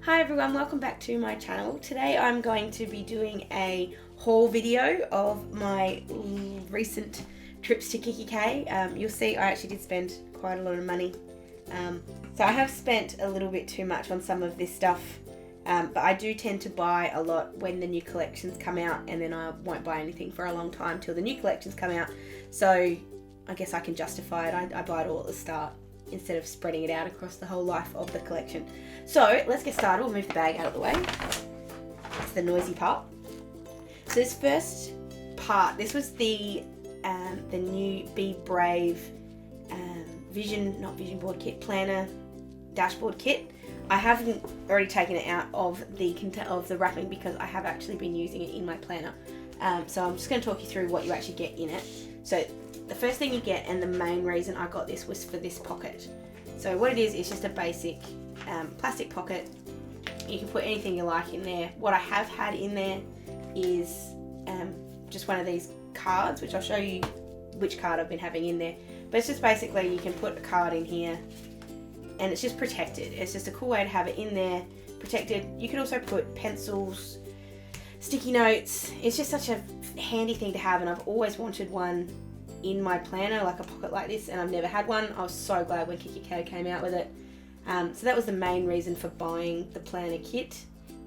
Hi everyone, welcome back to my channel. Today I'm going to be doing a haul video of my recent trips to Kikki-K. You'll see I actually did spend quite a lot of money. So I have spent a little bit too much on some of this stuff, but I do tend to buy a lot when the new collections come out, and then I won't buy anything for a long time till the new collections come out. So I guess I can justify it. I buy it all at the start instead of spreading it out across the whole life of the collection. So let's get started. We'll move the bag out of the way. It's the noisy part. So this first part, this was the new Be Brave vision board kit, planner dashboard kit. I haven't already taken it out of the wrapping because I have actually been using it in my planner. So I'm just going to talk you through what you actually get in it. So the first thing you get, and the main reason I got this, was for this pocket. So what it is just a basic plastic pocket. You can put anything you like in there. What I have had in there is just one of these cards, which I'll show you which card I've been having in there. But it's just basically you can put a card in here and it's just protected. It's just a cool way to have it in there, protected. You can also put pencils, sticky notes. It's just such a handy thing to have, and I've always wanted one in my planner, like a pocket like this, and I've never had one. I was so glad when Kikki-K came out with it. So that was the main reason for buying the planner kit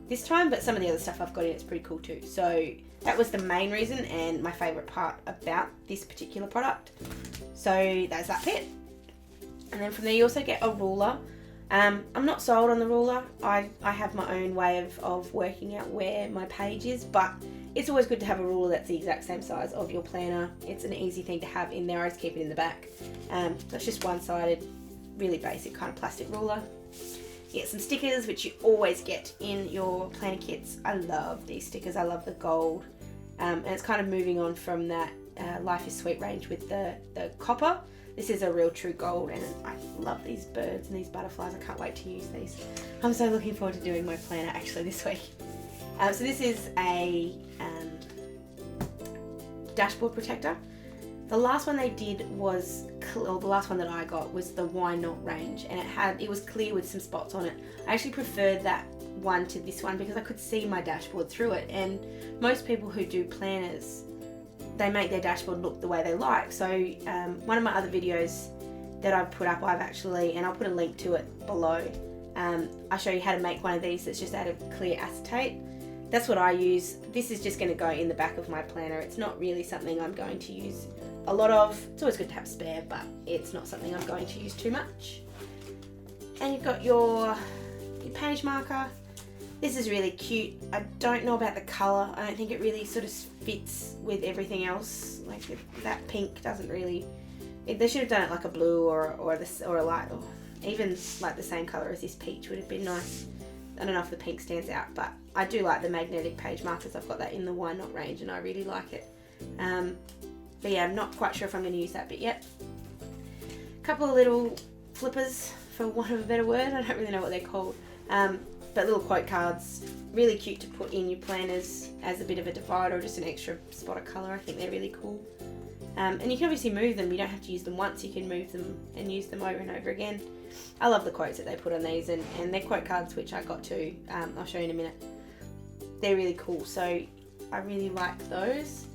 this time, but some of the other stuff I've got in it's pretty cool too. So that was the main reason and my favourite part about this particular product. So that's that bit. And then from there you also get a ruler. I'm not sold on the ruler. I have my own way of working out where my page is, but it's always good to have a ruler that's the exact same size of your planner. It's an easy thing to have in there. I just keep it in the back. That's just one-sided, really basic kind of plastic ruler. You get some stickers, which you always get in your planner kits. I love these stickers. I love the gold. And it's kind of moving on from that Life is Sweet range with the copper. This is a real true gold, and I love these birds and these butterflies. I can't wait to use these. I'm so looking forward to doing my planner actually this week. So this is a dashboard protector. The last one they did was, or the last one that I got was the Why Not range, and it was clear with some spots on it. I actually preferred that one to this one because I could see my dashboard through it, and most people who do planners, they make their dashboard look the way they like. So one of my other videos that I've put up, and I'll put a link to it below, I show you how to make one of these that's just out of clear acetate. That's what I use. This is just going to go in the back of my planner. It's not really something I'm going to use a lot of. It's always good to have spare, but it's not something I'm going to use too much. And you've got your page marker. This is really cute. I don't know about the colour. I don't think it really sort of fits with everything else. Like that pink doesn't really. They should have done it like a blue or a light, or even like the same colour as this peach would have been nice. I don't know if the pink stands out, but I do like the magnetic page markers. I've got that in the Why Not range and I really like it. But yeah, I'm not quite sure if I'm going to use that bit yet. A couple of little flippers, for want of a better word. I don't really know what they're called. But little quote cards, really cute to put in your planners as a bit of a divider or just an extra spot of colour. I think they're really cool. And you can obviously move them. You don't have to use them once. You can move them and use them over and over again. I love the quotes that they put on these, and they're quote cards, which I got too. I'll show you in a minute. They're really cool, so I really like those.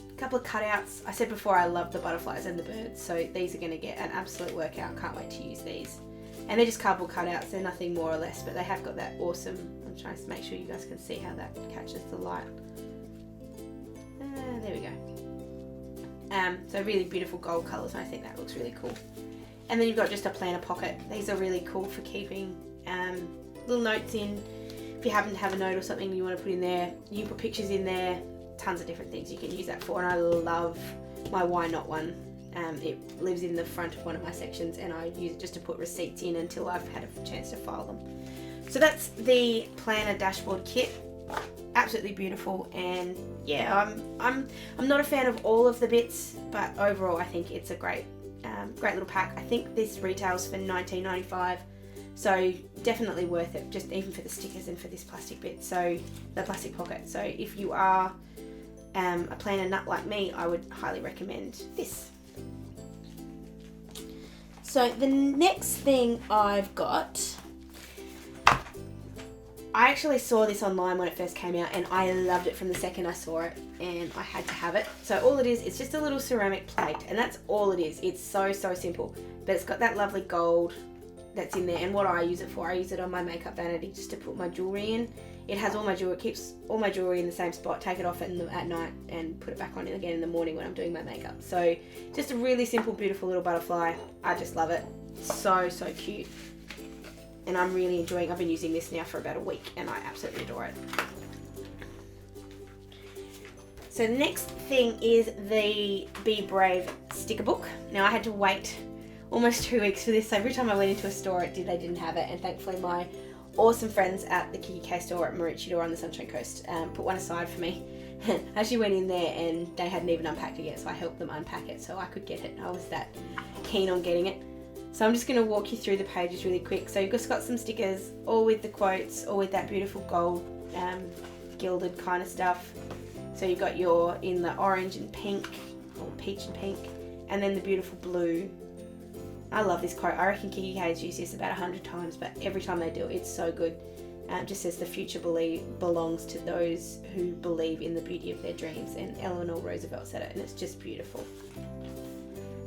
A couple of cutouts. I said before I love the butterflies and the birds, so these are going to get an absolute workout. Can't wait to use these. And they're just cardboard cutouts. They're nothing more or less, but they have got that awesome. I'm trying to make sure you guys can see how that catches the light. There we go. So really beautiful gold colours, and I think that looks really cool. And then you've got just a planner pocket. These are really cool for keeping little notes in. If you happen to have a note or something you want to put in there, you can put pictures in there. Tons of different things you can use that for, and I love my Why Not one. It lives in the front of one of my sections, and I use it just to put receipts in until I've had a chance to file them. So that's the planner dashboard kit. Absolutely beautiful, and yeah, I'm not a fan of all of the bits, but overall I think it's a great little pack. I think this retails for $19.95, so definitely worth it, just even for the stickers and for this plastic bit, so the plastic pocket. So if you are a planner nut like me, I would highly recommend this. So the next thing I've got I actually saw this online when it first came out, and I loved it from the second I saw it, and I had to have it. So all it is, it's just a little ceramic plate, and that's all it is. It's so simple, but it's got that lovely gold that's in there. And what I use it for, I use it on my makeup vanity just to put my jewelry in. It has all my jewelry, it keeps all my jewelry in the same spot. Take it off at night and put it back on again in the morning when I'm doing my makeup. So just a really simple, beautiful little butterfly. I just love it. So cute. And I'm really enjoying, I've been using this now for about a week, and I absolutely adore it. So the next thing is the Be Brave sticker book. Now I had to wait almost 2 weeks for this. So every time I went into a store, they didn't have it. And thankfully my awesome friends at the Kikki-K store at Maroochydore on the Sunshine Coast put one aside for me. I actually went in there and they hadn't even unpacked it yet, so I helped them unpack it so I could get it. I was that keen on getting it. So I'm just going to walk you through the pages really quick. So you've just got some stickers, all with the quotes, all with that beautiful gold gilded kind of stuff. So you've got your in the orange and pink, or peach and pink, and then the beautiful blue. I love this quote. I reckon Kikki-K has used this about 100 times, but every time they do, it's so good. It just says the future belongs to those who believe in the beauty of their dreams, and Eleanor Roosevelt said it, and it's just beautiful.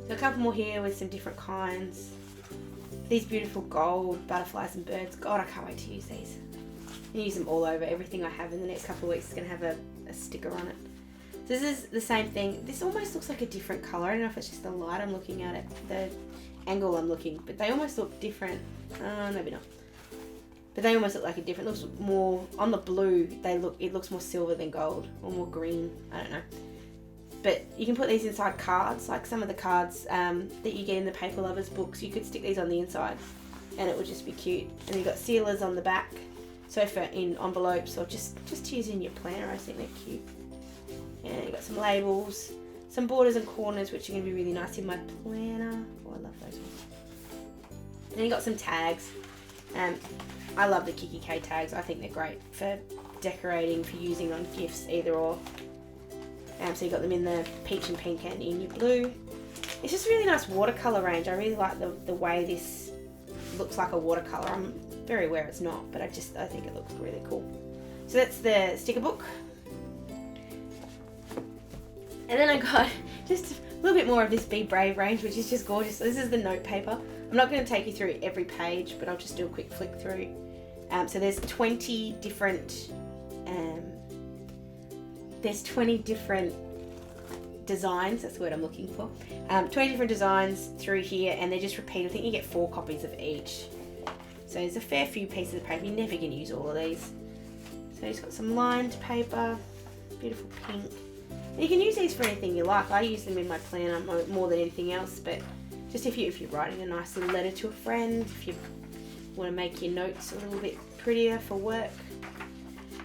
So a couple more here with some different kinds. These beautiful gold butterflies and birds. God, I can't wait to use these. I'm going to use them all over. Everything I have in the next couple of weeks is going to have a sticker on it. So this is the same thing. This almost looks like a different colour. I don't know if it's just the light I'm looking at it, the angle I'm looking, but they almost look different. Maybe not. But they almost look like a different, looks more, on the blue, it looks more silver than gold, or more green, I don't know. But you can put these inside cards, like some of the cards that you get in the Paper Lovers books. You could stick these on the inside and it would just be cute. And you've got sealers on the back, so for in envelopes or just to use in your planner. I think they're cute. And you've got some labels, some borders and corners, which are going to be really nice in my planner. Oh, I love those ones. And then you've got some tags. I love the Kikki-K tags. I think they're great for decorating, for using on gifts, either or. So you've got them in the peach and pink and in your blue. It's just a really nice watercolour range. I really like the way this looks like a watercolour. I'm very aware it's not, but I think it looks really cool. So that's the sticker book. And then I got just a little bit more of this Be Brave range, which is just gorgeous. So this is the note paper. I'm not going to take you through every page, but I'll just do a quick flick through. So there's 20 different designs, that's the word I'm looking for. 20 different designs through here, and they just repeat. I think you get 4 copies of each. So there's a fair few pieces of paper. You're never going to use all of these. So it's got some lined paper, beautiful pink. And you can use these for anything you like. I use them in my planner more than anything else, but just if you're writing a nice little letter to a friend, if you want to make your notes a little bit prettier for work.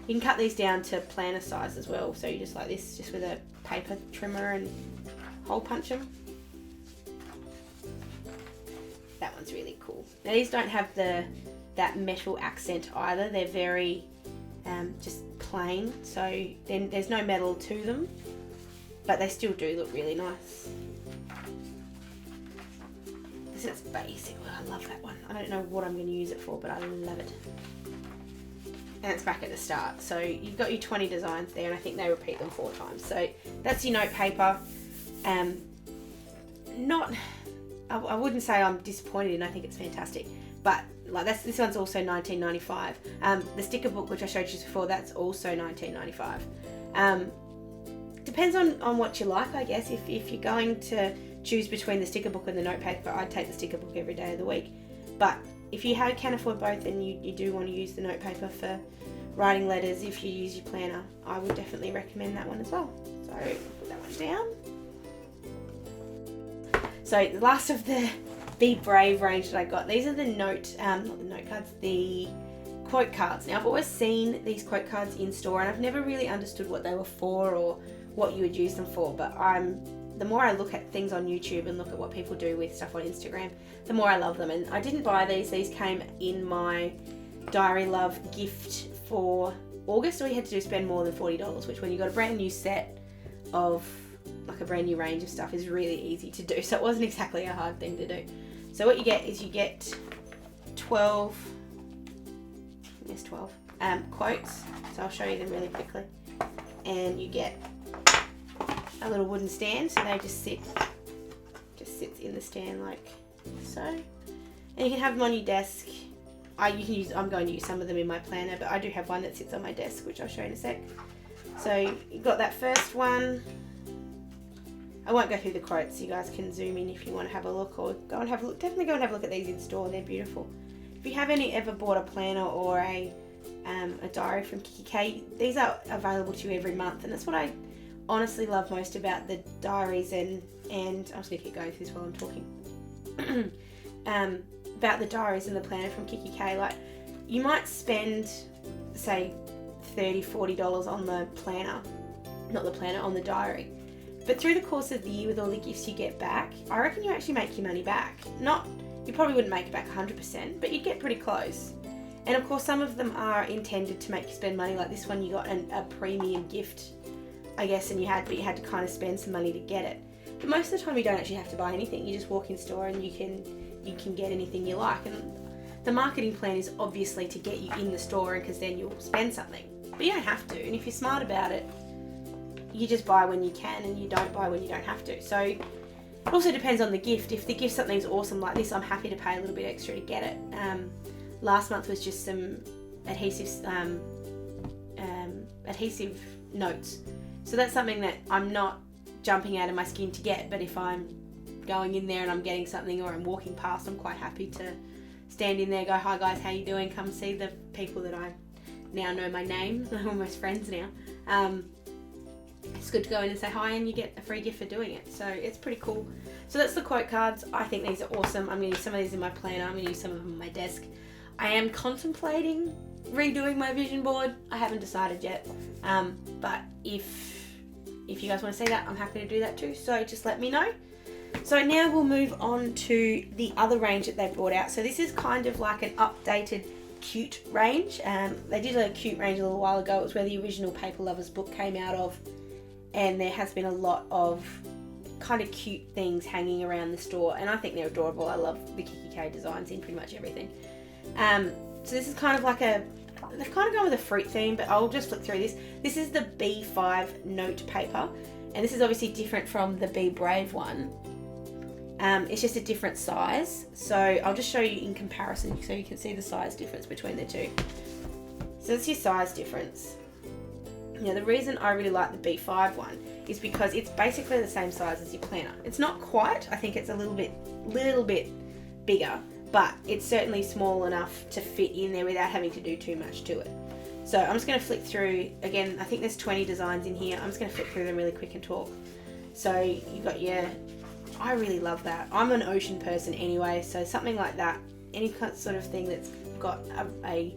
You can cut these down to planner size as well. So you just like this, just with a paper trimmer and hole punch them. That one's really cool. Now these don't have that metal accent either. They're very just plain. So then there's no metal to them, but they still do look really nice. This is basic. Well, I love that one. I don't know what I'm going to use it for, but I love it. And it's back at the start. So you've got your 20 designs there, and I think they repeat them 4 times. So that's your note paper. I wouldn't say I'm disappointed in. I think it's fantastic. But like this one's also $19.95. The sticker book, which I showed you before, that's also $19.95. Depends on what you like, I guess. If you're going to choose between the sticker book and the note paper, I'd take the sticker book every day of the week. But if you can afford both and you do want to use the note paper for writing letters, if you use your planner, I would definitely recommend that one as well. So put that one down. So the last of the Be Brave range that I got, these are the not the note cards, the quote cards. Now I've always seen these quote cards in store, and I've never really understood what they were for or what you would use them for, but the more I look at things on YouTube and look at what people do with stuff on Instagram, the more I love them. And I didn't buy these. These came in my Diary Love gift for August. All you had to do is spend more than $40, which when you got a brand new set of, like a brand new range of stuff, is really easy to do. So it wasn't exactly a hard thing to do. So what you get is you get 12 quotes. So I'll show you them really quickly. And you get a little wooden stand, so they just sits in the stand like so. And you can have them on your desk. I'm going to use some of them in my planner, but I do have one that sits on my desk, which I'll show you in a sec. So you've got that first one. I won't go through the quotes. You guys can zoom in if you want to have a look, or go and have a look. Definitely go and have a look at these in store. They're beautiful. If you have ever bought a planner or a diary from Kikki-K, these are available to you every month, and that's what I honestly love most about the diaries. And I'm just gonna keep going through this while I'm talking. About the diaries and the planner from Kikki-K, like you might spend say $30-40 on the planner, not the planner, on the diary, but through the course of the year with all the gifts you get back, I reckon you actually make your money back. You probably wouldn't make it back 100%, but you'd get pretty close. And of course some of them are intended to make you spend money, like this one you got a premium gift, I guess, but you had to kind of spend some money to get it. But most of the time you don't actually have to buy anything. You just walk in store and you can get anything you like. And the marketing plan is obviously to get you in the store, because then you'll spend something. But you don't have to, and if you're smart about it, you just buy when you can and you don't buy when you don't have to. So it also depends on the gift. If the gift something's awesome like this, I'm happy to pay a little bit extra to get it. Last month was just some adhesive notes. So that's something that I'm not jumping out of my skin to get, but if I'm going in there and I'm getting something, or I'm walking past, I'm quite happy to stand in there, go, hi guys, how you doing? Come see the people that I now know my name. They're almost friends now. It's good to go in and say hi, and you get a free gift for doing it. So it's pretty cool. So that's the quote cards. I think these are awesome. I'm going to use some of these in my planner. I'm going to use some of them on my desk. I am contemplating redoing my vision board. I haven't decided yet. But if you guys want to see that, I'm happy to do that too. So just let me know. So now we'll move on to the other range that they brought out. So this is kind of like an updated cute range. They did a cute range a little while ago. It was where the original Paper Lovers book came out of, and there has been a lot of kind of cute things hanging around the store, and I think they're adorable. I love the Kikki-K designs in pretty much everything. So this is kind of like they've kind of gone with a fruit theme, but I'll just flip through this. This is the B5 note paper, and this is obviously different from the Be Brave one. It's just a different size, so I'll just show you in comparison so you can see the size difference between the two. So that's your size difference. Now the reason I really like the B5 one is because it's basically the same size as your planner. It's not quite, I think it's a little bit bigger, but it's certainly small enough to fit in there without having to do too much to it. So I'm just going to flip through, again, I think there's 20 designs in here. I'm just going to flip through them really quick and talk. So you've got I really love that. I'm an ocean person anyway, so something like that, any sort of thing that's got a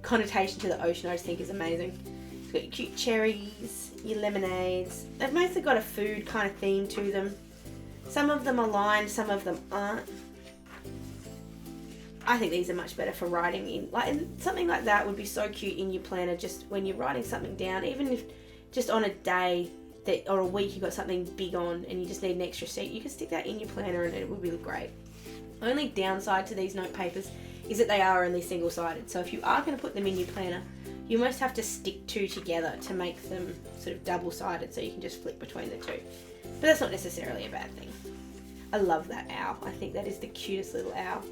connotation to the ocean, I just think is amazing. You've got your cute cherries, your lemonades. They've mostly got a food kind of theme to them. Some of them are lined, some of them aren't. I think these are much better for writing in. Something like that would be so cute in your planner, just when you're writing something down, even if just on a day or a week you've got something big on and you just need an extra sheet, you can stick that in your planner and it would be great. Only downside to these note papers is that they are only single-sided, so if you are going to put them in your planner, you almost have to stick two together to make them sort of double-sided, so you can just flip between the two. But that's not necessarily a bad thing. I love that owl. I think that is the cutest little owl.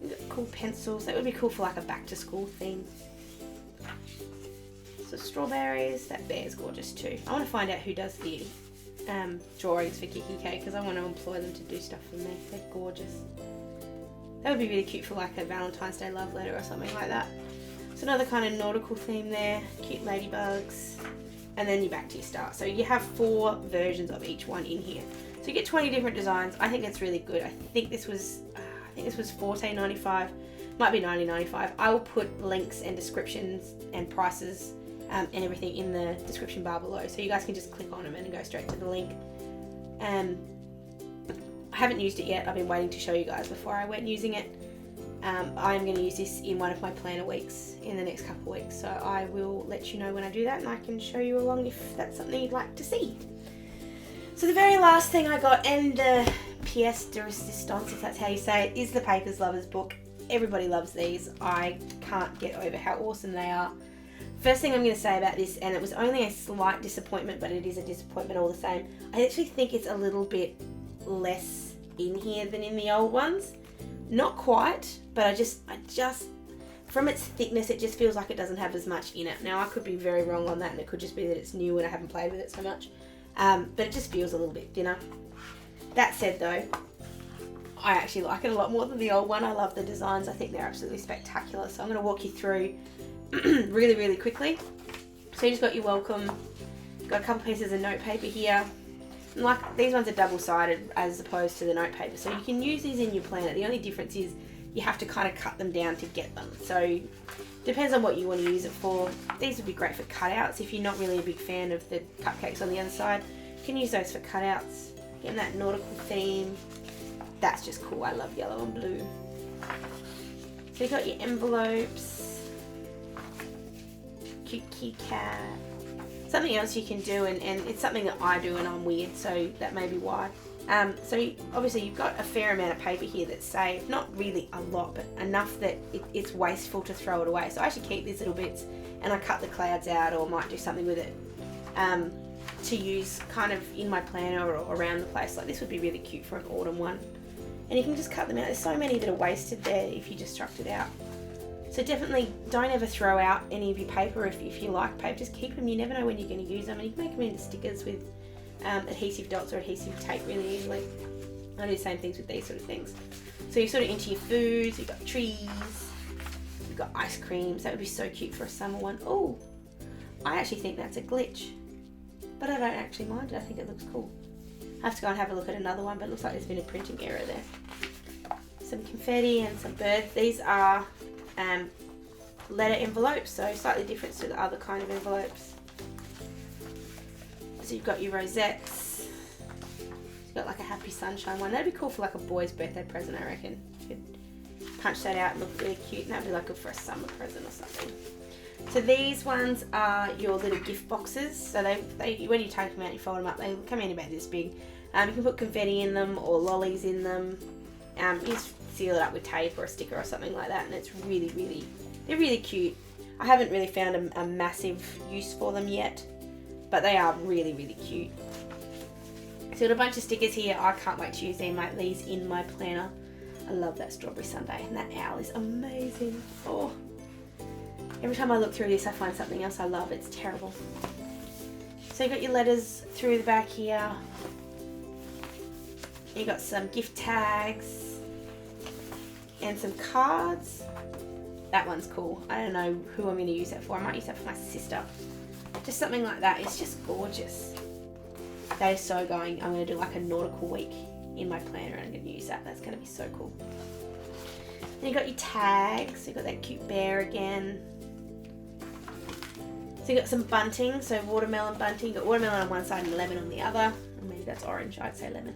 We've got cool pencils. That would be cool for like a back-to-school theme. So strawberries. That bear's gorgeous too. I want to find out who does the drawings for Kikki-K, because I want to employ them to do stuff for me. They're gorgeous. That would be really cute for like a Valentine's Day love letter or something like that. So another kind of nautical theme there. Cute ladybugs. And then you're back to your start. So you have 4 versions of each one in here. So you get 20 different designs. I think that's really good. I think this was $14.95. Might be $19.95. I will put links and descriptions and prices and everything in the description bar below, so you guys can just click on them and go straight to the link. I haven't used it yet. I've been waiting to show you guys before I went using it. I'm going to use this in one of my planner weeks in the next couple of weeks, so I will let you know when I do that, and I can show you along if that's something you'd like to see. So the very last thing I got, and pièce de résistance, if that's how you say it, is the Paper Lovers book. Everybody loves these. I can't get over how awesome they are. First thing I'm going to say about this, and it was only a slight disappointment, but it is a disappointment all the same. I actually think it's a little bit less in here than in the old ones. Not quite, but I just from its thickness, it just feels like it doesn't have as much in it. Now, I could be very wrong on that, and it could just be that it's new and I haven't played with it so much. But it just feels a little bit thinner. That said, though, I actually like it a lot more than the old one. I love the designs. I think they're absolutely spectacular. So I'm going to walk you through really, really quickly. So you just got your welcome. Got a couple pieces of note paper here. And like these ones are double-sided as opposed to the note paper. So you can use these in your planner. The only difference is you have to kind of cut them down to get them. So depends on what you want to use it for. These would be great for cutouts. If you're not really a big fan of the cupcakes on the other side, you can use those for cutouts. Getting that nautical theme. That's just cool. I love yellow and blue. So you got your envelopes. Kikki-K. Something else you can do, and it's something that I do and I'm weird, so that may be why. Obviously you've got a fair amount of paper here that's saved. Not really a lot, but enough that it's wasteful to throw it away. So I actually keep these little bits and I cut the clouds out or might do something with it to use kind of in my planner or around the place. Like this would be really cute for an autumn one. And you can just cut them out. There's so many that are wasted there if you just chucked it out. So definitely don't ever throw out any of your paper if you like paper. Just keep them. You never know when you're going to use them. And you can make them into stickers with adhesive dots or adhesive tape really easily. I do the same things with these sort of things. So you're sort of into your foods. You've got trees. You've got ice creams. That would be so cute for a summer one. Oh, I actually think that's a glitch. But I don't actually mind it. I think it looks cool. I have to go and have a look at another one, but it looks like there's been a printing error there. Some confetti and some birds. These are letter envelopes, so slightly different to the other kind of envelopes. So you've got your rosettes. You've got like a happy sunshine one. That'd be cool for like a boy's birthday present, I reckon. You could punch that out and look really cute, and that'd be like good for a summer present or something. So these ones are your little gift boxes. So they when you take them out, you fold them up, they come in about this big. You can put confetti in them or lollies in them. You just seal it up with tape or a sticker or something like that, and it's really, really, they're really cute. I haven't really found a massive use for them yet, but they are really, really cute. So got a bunch of stickers here. I can't wait to use these in my planner. I love that strawberry sundae, and that owl is amazing. Oh. Every time I look through this, I find something else I love. It's terrible. So you got your letters through the back here. You got some gift tags and some cards. That one's cool. I don't know who I'm going to use that for. I might use that for my sister. Just something like that. It's just gorgeous. That is so going. I'm going to do like a nautical week in my planner, and I'm going to use that. That's going to be so cool. Then you got your tags. You got that cute bear again. So you got some bunting, so watermelon bunting. You got watermelon on one side and lemon on the other. Or maybe that's orange, I'd say lemon.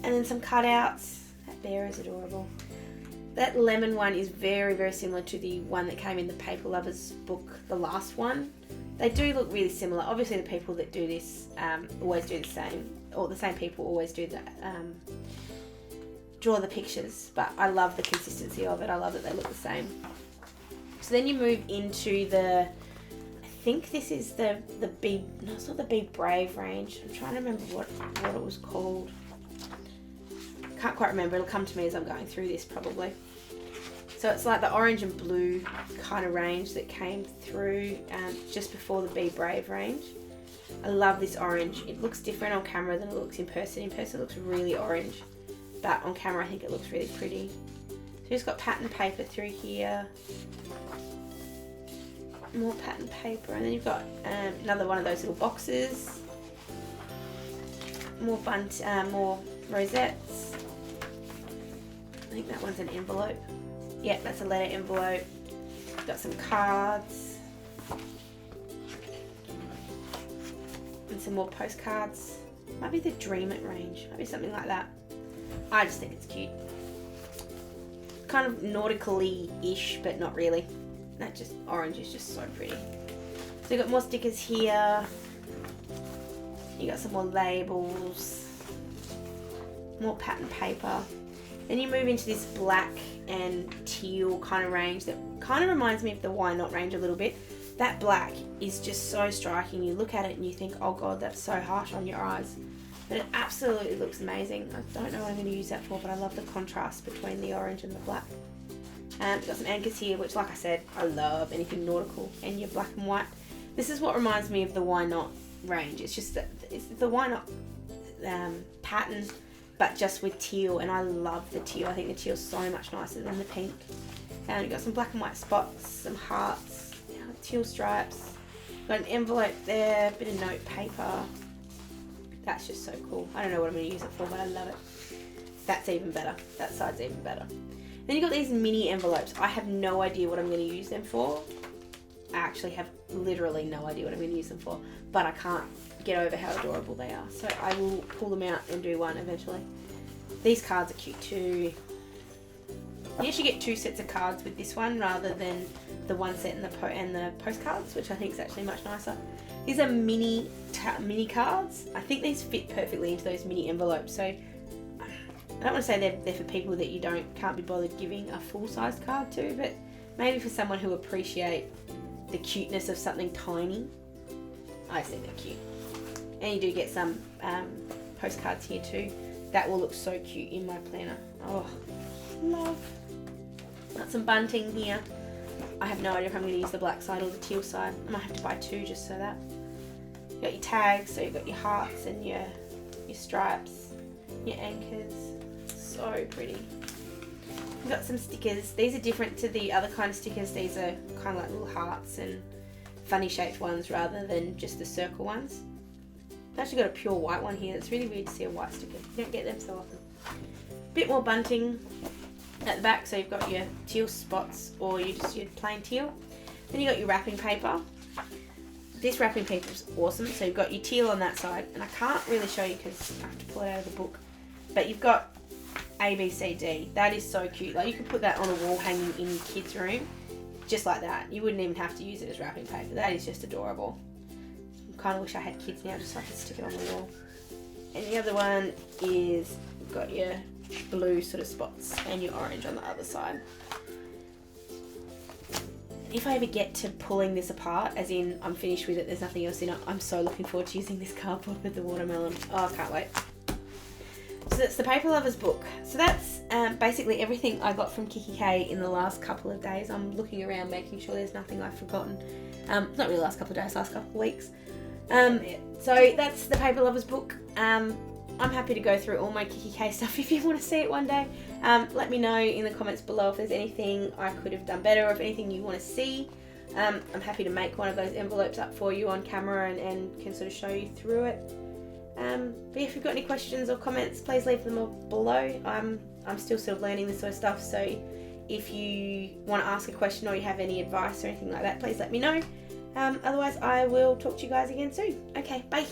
And then some cutouts. That bear is adorable. That lemon one is very, very similar to the one that came in the Paper Lovers book, the last one. They do look really similar. Obviously the people that do this always do the same, or the same people always do the draw the pictures, but I love the consistency of it. I love that they look the same. So then you move into the, I think this is the Be, no, it's not the Be Brave range. I'm trying to remember what it was called. Can't quite remember. It'll come to me as I'm going through this probably. So it's like the orange and blue kind of range that came through just before the Be Brave range. I love this orange. It looks different on camera than it looks in person. In person it looks really orange, but on camera I think it looks really pretty. So just got pattern paper through here. More pattern paper, and then you've got another one of those little boxes. More rosettes. I think that one's an envelope. Yeah, that's a letter envelope. Got some cards. And some more postcards. Might be the Dream It range. Might be something like that. I just think it's cute. Kind of nautical-y-ish, but not really. That just orange is just so pretty. So you've got more stickers here. You got some more labels. More pattern paper. Then you move into this black and teal kind of range that kind of reminds me of the Why Not range a little bit. That black is just so striking. You look at it and you think, oh God, that's so harsh on your eyes. But it absolutely looks amazing. I don't know what I'm going to use that for, but I love the contrast between the orange and the black. We've got some anchors here, which, like I said, I love anything nautical, and your black and white. This is what reminds me of the Why Not range. It's just that it's the Why Not pattern, but just with teal, and I love the teal. I think the teal's so much nicer than the pink. And you've got some black and white spots, some hearts, teal stripes. Got an envelope there, bit of note paper. That's just so cool. I don't know what I'm going to use it for, but I love it. That's even better. That side's even better. Then you've got these mini envelopes. I have no idea what I'm going to use them for. I actually have literally no idea what I'm going to use them for, but I can't get over how adorable they are. So I will pull them out and do one eventually. These cards are cute too. You actually get 2 sets of cards with this one rather than the one set and the postcards, which I think is actually much nicer. These are mini cards. I think these fit perfectly into those mini envelopes. So I don't want to say they're for people that you can't be bothered giving a full-sized card to, but maybe for someone who appreciate the cuteness of something tiny. I think they're cute. And you do get some postcards here too. That will look so cute in my planner. Oh, love. Got some bunting here. I have no idea if I'm going to use the black side or the teal side. I might have to buy 2 just so that. You've got your tags, so you've got your hearts and your stripes, your anchors. So pretty. We've got some stickers. These are different to the other kind of stickers. These are kind of like little hearts and funny shaped ones rather than just the circle ones. I've actually got a pure white one here. It's really weird to see a white sticker. You don't get them so often. Bit more bunting at the back, so you've got your teal spots or your plain teal. Then you've got your wrapping paper. This wrapping paper is awesome. So you've got your teal on that side, and I can't really show you because I have to pull it out of the book. But you've got A, B, C, D. That is so cute. Like you could put that on a wall hanging in your kids' room, just like that. You wouldn't even have to use it as wrapping paper. That is just adorable. I kind of wish I had kids now just so I could stick it on the wall. And the other one is you've got your blue sort of spots and your orange on the other side. If I ever get to pulling this apart, as in I'm finished with it, there's nothing else in it, I'm so looking forward to using this cardboard with the watermelon. Oh, I can't wait. So that's the Paper Lovers book. So that's basically everything I got from Kikki-K in the last couple of days. I'm looking around making sure there's nothing I've forgotten. Not really the last couple of days, last couple of weeks. So that's the Paper Lovers book. I'm happy to go through all my Kikki-K stuff if you want to see it one day. Let me know in the comments below if there's anything I could have done better or if anything you want to see. I'm happy to make one of those envelopes up for you on camera and can sort of show you through it. But if you've got any questions or comments, please leave them below. I'm still sort of learning this sort of stuff, so if you want to ask a question or you have any advice or anything like that, please let me know. Otherwise, I will talk to you guys again soon. Okay, bye.